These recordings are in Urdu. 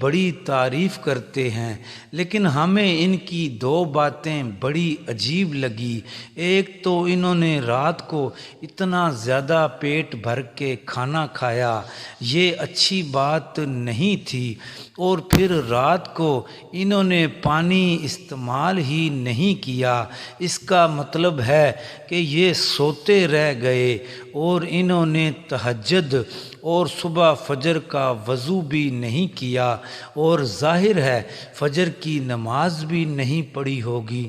بڑی تعریف کرتے ہیں، لیکن ہمیں ان کی دو باتیں بڑی عجیب لگی۔ ایک تو انہوں نے رات کو اتنا زیادہ پیٹ بھر کے کھانا کھایا، یہ اچھی بات نہیں تھی، اور پھر رات کو انہوں نے پانی استعمال ہی نہیں کیا۔ اس کا مطلب ہے کہ یہ سوتے رہ گئے، اور انہوں نے تہجد اور صبح فجر کا وضو بھی نہیں کیا، اور ظاہر ہے فجر کی نماز بھی نہیں پڑھی ہوگی۔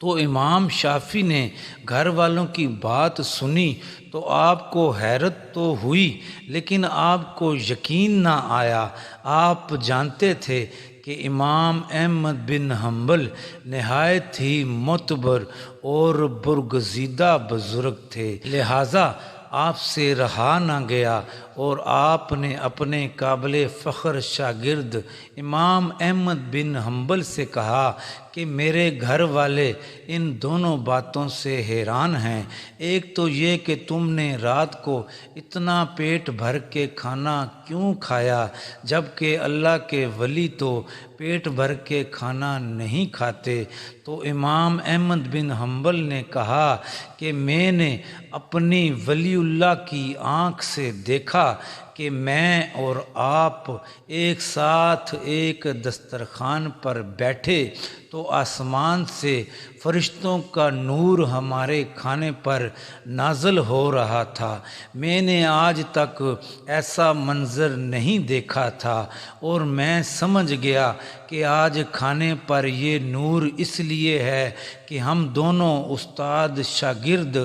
تو امام شافعی نے گھر والوں کی بات سنی تو آپ کو حیرت تو ہوئی، لیکن آپ کو یقین نہ آیا۔ آپ جانتے تھے کہ امام احمد بن حنبل نہایت ہی معتبر اور برگزیدہ بزرگ تھے، لہٰذا آپ سے رہا نہ گیا، اور آپ نے اپنے قابل فخر شاگرد امام احمد بن حنبل سے کہا کہ میرے گھر والے ان دونوں باتوں سے حیران ہیں۔ ایک تو یہ کہ تم نے رات کو اتنا پیٹ بھر کے کھانا کیوں کھایا، جبکہ اللہ کے ولی تو پیٹ بھر کے کھانا نہیں کھاتے۔ تو امام احمد بن حنبل نے کہا کہ میں نے اپنی ولی اللہ کی آنکھ سے دیکھا کہ میں اور آپ ایک ساتھ ایک دسترخوان پر بیٹھے تو آسمان سے فرشتوں کا نور ہمارے کھانے پر نازل ہو رہا تھا۔ میں نے آج تک ایسا منظر نہیں دیکھا تھا، اور میں سمجھ گیا کہ آج کھانے پر یہ نور اس لیے ہے کہ ہم دونوں استاد شاگرد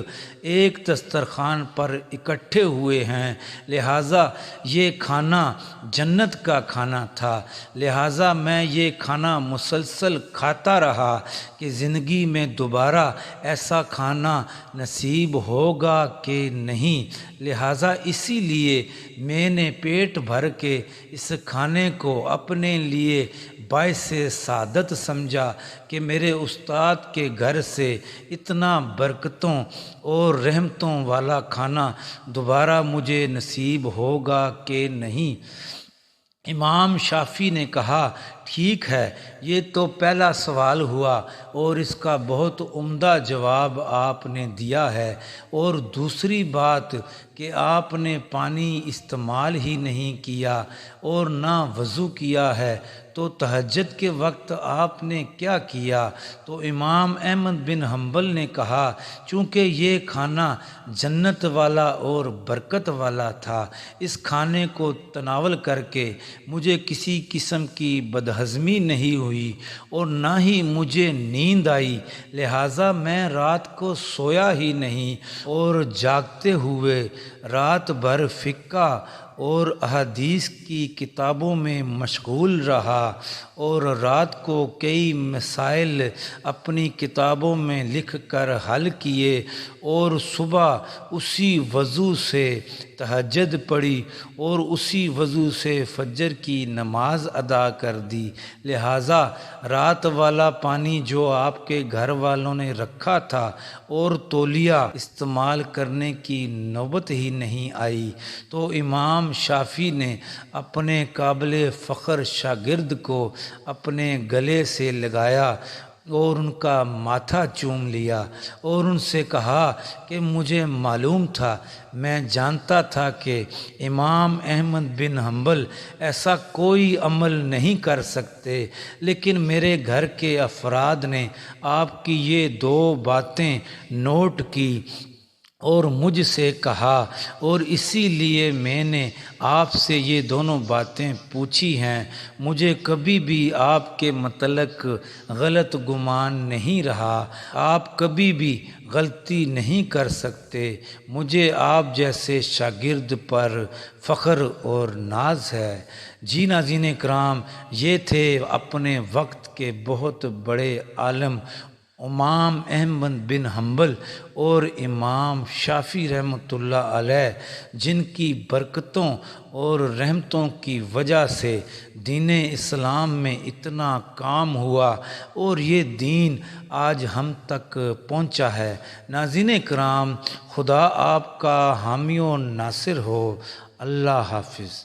ایک دسترخوان پر اکٹھے ہوئے ہیں، لہٰذا یہ کھانا جنت کا کھانا تھا۔ لہٰذا میں یہ کھانا مسلسل کھاتا رہا کہ زندگی میں دوبارہ ایسا کھانا نصیب ہوگا کہ نہیں، لہٰذا اسی لیے میں نے پیٹ بھر کے اس کھانے کو اپنے لیے باعث سعادت سمجھا کہ میرے استاد کے گھر سے اتنا برکتوں اور رحمتوں والا کھانا دوبارہ مجھے نصیب ہوگا کہ نہیں۔ امام شافعی نے کہا ٹھیک ہے، یہ تو پہلا سوال ہوا اور اس کا بہت عمدہ جواب آپ نے دیا ہے، اور دوسری بات کہ آپ نے پانی استعمال ہی نہیں کیا اور نہ وضو کیا ہے، تو تہجد کے وقت آپ نے کیا کیا؟ تو امام احمد بن حنبل نے کہا چونکہ یہ کھانا جنت والا اور برکت والا تھا، اس کھانے کو تناول کر کے مجھے کسی قسم کی بدہضمی نہیں ہوئی اور نہ ہی مجھے نیند آئی، لہٰذا میں رات کو سویا ہی نہیں اور جاگتے ہوئے رات بھر فقہ اور احادیث کی کتابوں میں مشغول رہا، اور رات کو کئی مسائل اپنی کتابوں میں لکھ کر حل کیے، اور صبح اسی وضو سے تہجد پڑھی اور اسی وضو سے فجر کی نماز ادا کر دی۔ لہٰذا رات والا پانی جو آپ کے گھر والوں نے رکھا تھا اور تولیہ استعمال کرنے کی نوبت ہی نہیں آئی، تو امام شافعی نے اپنے قابل فخر شاگرد کو اپنے گلے سے لگایا اور ان کا ماتھا چوم لیا اور ان سے کہا کہ مجھے معلوم تھا، میں جانتا تھا کہ امام احمد بن حنبل ایسا کوئی عمل نہیں کر سکتے، لیکن میرے گھر کے افراد نے آپ کی یہ دو باتیں نوٹ کی اور مجھ سے کہا، اور اسی لیے میں نے آپ سے یہ دونوں باتیں پوچھی ہیں۔ مجھے کبھی بھی آپ کے متعلق غلط گمان نہیں رہا، آپ کبھی بھی غلطی نہیں کر سکتے، مجھے آپ جیسے شاگرد پر فخر اور ناز ہے۔ جی ناظرین کرام، یہ تھے اپنے وقت کے بہت بڑے عالم امام احمد بن حنبل اور امام شافعی رحمۃ اللہ علیہ، جن کی برکتوں اور رحمتوں کی وجہ سے دین اسلام میں اتنا کام ہوا اور یہ دین آج ہم تک پہنچا ہے۔ ناظرین کرام، خدا آپ کا حامی و ناصر ہو۔ اللہ حافظ۔